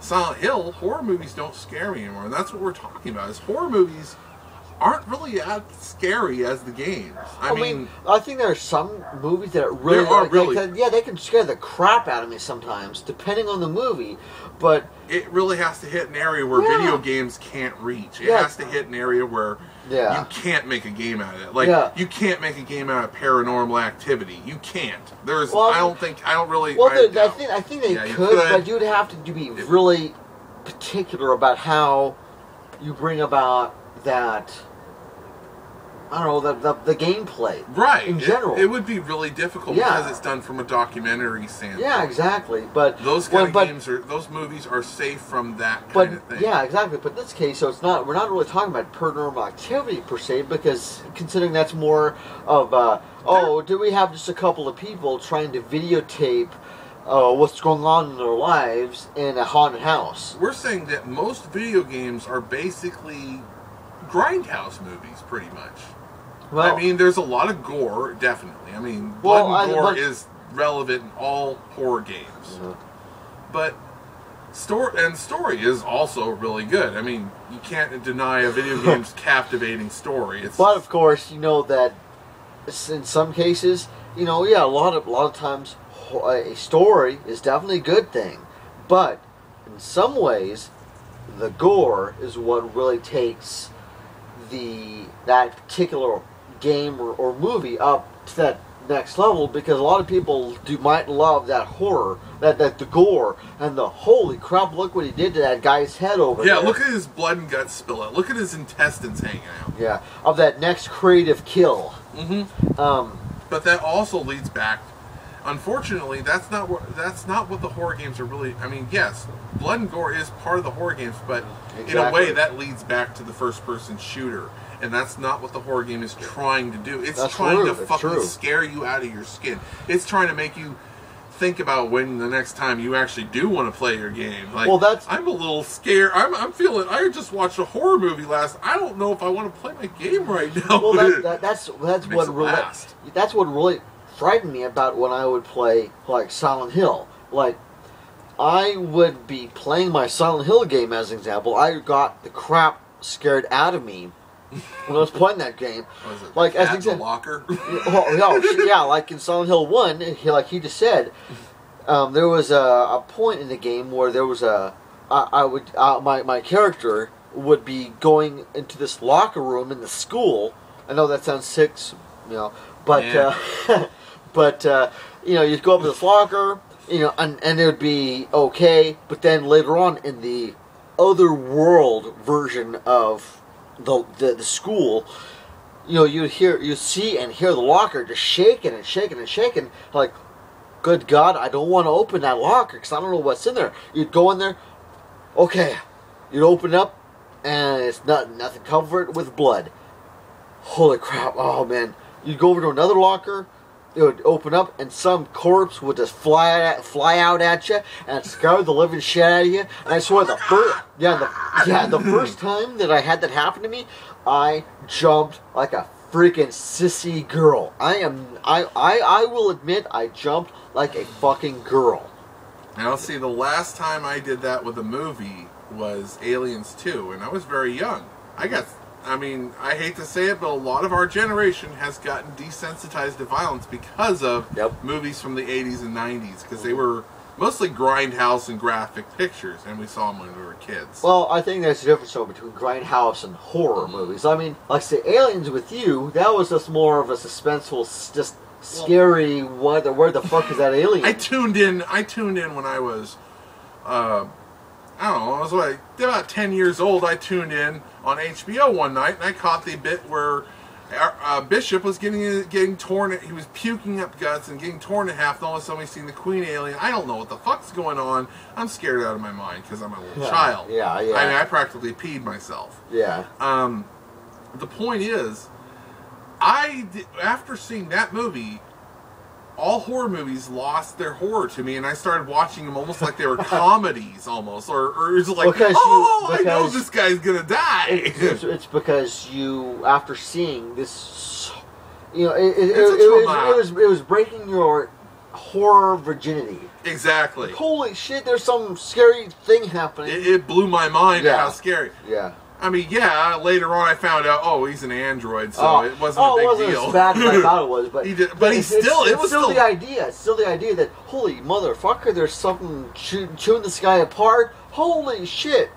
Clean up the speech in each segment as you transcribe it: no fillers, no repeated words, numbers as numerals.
Silent Hill, horror movies don't scare me anymore. And that's what we're talking about, is horror movies aren't really as scary as the games. I mean, I think there are some movies that really, they can scare the crap out of me sometimes, depending on the movie. But it really has to hit an area where video games can't reach. It has to hit an area where you can't make a game out of it. Like you can't make a game out of Paranormal Activity. You can't. There's. I don't really. Well, I think they could, but you'd have to be really particular about how you bring about that. I don't know, the gameplay. Right. In general. It would be really difficult because it's done from a documentary standpoint. Yeah, exactly. But those kind of games those movies are safe from that kind of thing. Yeah, exactly. But in this case, so we're not really talking about Paranormal Activity per se, because considering that's more of do we have just a couple of people trying to videotape what's going on in their lives in a haunted house? We're saying that most video games are basically grindhouse movies, pretty much. Well, I mean, there's a lot of gore, definitely. I mean, blood and gore is relevant in all horror games. But story is also really good. I mean, you can't deny a video game's captivating story. But of course, you know that in some cases, a lot of times a story is definitely a good thing. But in some ways, the gore is what really takes that particular game or movie up to that next level, because a lot of people might love that horror, that the gore, and the holy crap, look what he did to that guy's head over there. Yeah, look at his blood and guts spill out. Look at his intestines hanging out. Yeah, of that next creative kill. But that also leads back. Unfortunately, that's not what the horror games are really. I mean, yes, blood and gore is part of the horror games, but in a way that leads back to the first-person shooter, and that's not what the horror game is trying to do. It's trying to fucking scare you out of your skin. It's trying to make you think about when the next time you actually do want to play your game. Like, I'm a little scared. I'm feeling. I just watched a horror movie last. I don't know if I want to play my game right now. Well, that's what really frightened me about when I would play like Silent Hill. Like, I would be playing my Silent Hill game as an example. I got the crap scared out of me when I was playing that game. Like as an example, locker. Like in Silent Hill 1, like he just said, there was a point in the game where there was my character would be going into this locker room in the school. I know that sounds sick, but. But, you'd go up to this locker, and it would be okay, but then later on in the other world version of the school, you'd see and hear the locker just shaking and shaking and shaking, like, good God, I don't want to open that locker because I don't know what's in there. You'd go in there, okay, you'd open up, and it's nothing covered with blood. Holy crap, oh man. You'd go over to another locker, it would open up, and some corpse would just fly out at you, and scare the living shit out of you. And I swear, the first time that I had that happen to me, I jumped like a freaking sissy girl. I will admit, I jumped like a fucking girl. Now, see, the last time I did that with a movie was Aliens 2, and I was very young. I hate to say it, but a lot of our generation has gotten desensitized to violence because of movies from the 80s and 90s, because they were mostly grindhouse and graphic pictures, and we saw them when we were kids. Well, I think there's a difference between grindhouse and horror movies. I mean, like say Aliens with you, that was just more of a suspenseful, just scary. Where the fuck is that alien? I tuned in when I was, I was about 10 years old. I tuned in on HBO one night, and I caught the bit where Bishop was getting torn. He was puking up guts and getting torn in half. And all of a sudden, we seen the Queen alien. I don't know what the fuck's going on. I'm scared out of my mind because I'm a little child. Yeah. I mean, I practically peed myself. Yeah. The point is, after seeing that movie, all horror movies lost their horror to me, and I started watching them almost like they were comedies, almost, or it's like, I know this guy's gonna die. It's because you, after seeing this, it was breaking your horror virginity. Exactly. Holy shit! There's some scary thing happening. It blew my mind at how scary. Yeah. I mean, yeah. Later on, I found out. Oh, he's an android, so it wasn't a big deal. It wasn't as bad as I thought it was, but it's still the idea. It's still the idea that holy motherfucker, there's something chewing this guy apart. Holy shit!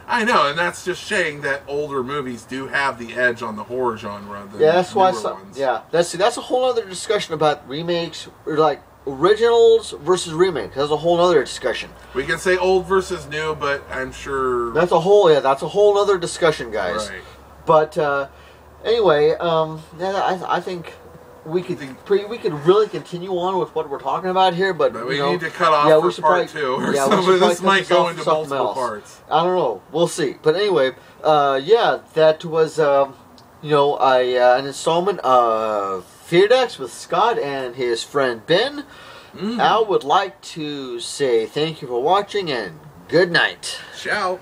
I know, and that's just saying that older movies do have the edge on the horror genre. That's why. That's a whole other discussion about remakes, or like originals versus remakes. That's a whole other discussion. We can say old versus new, but I'm sure that's a whole other discussion, guys. Right. But anyway, I think we could really continue on with what we're talking about here, but we need to cut off for part 2 or something. This might go into multiple parts. I don't know. We'll see. But anyway, that was an installment of Fear Decks with Scott and his friend Ben. Al would like to say thank you for watching and good night. Ciao.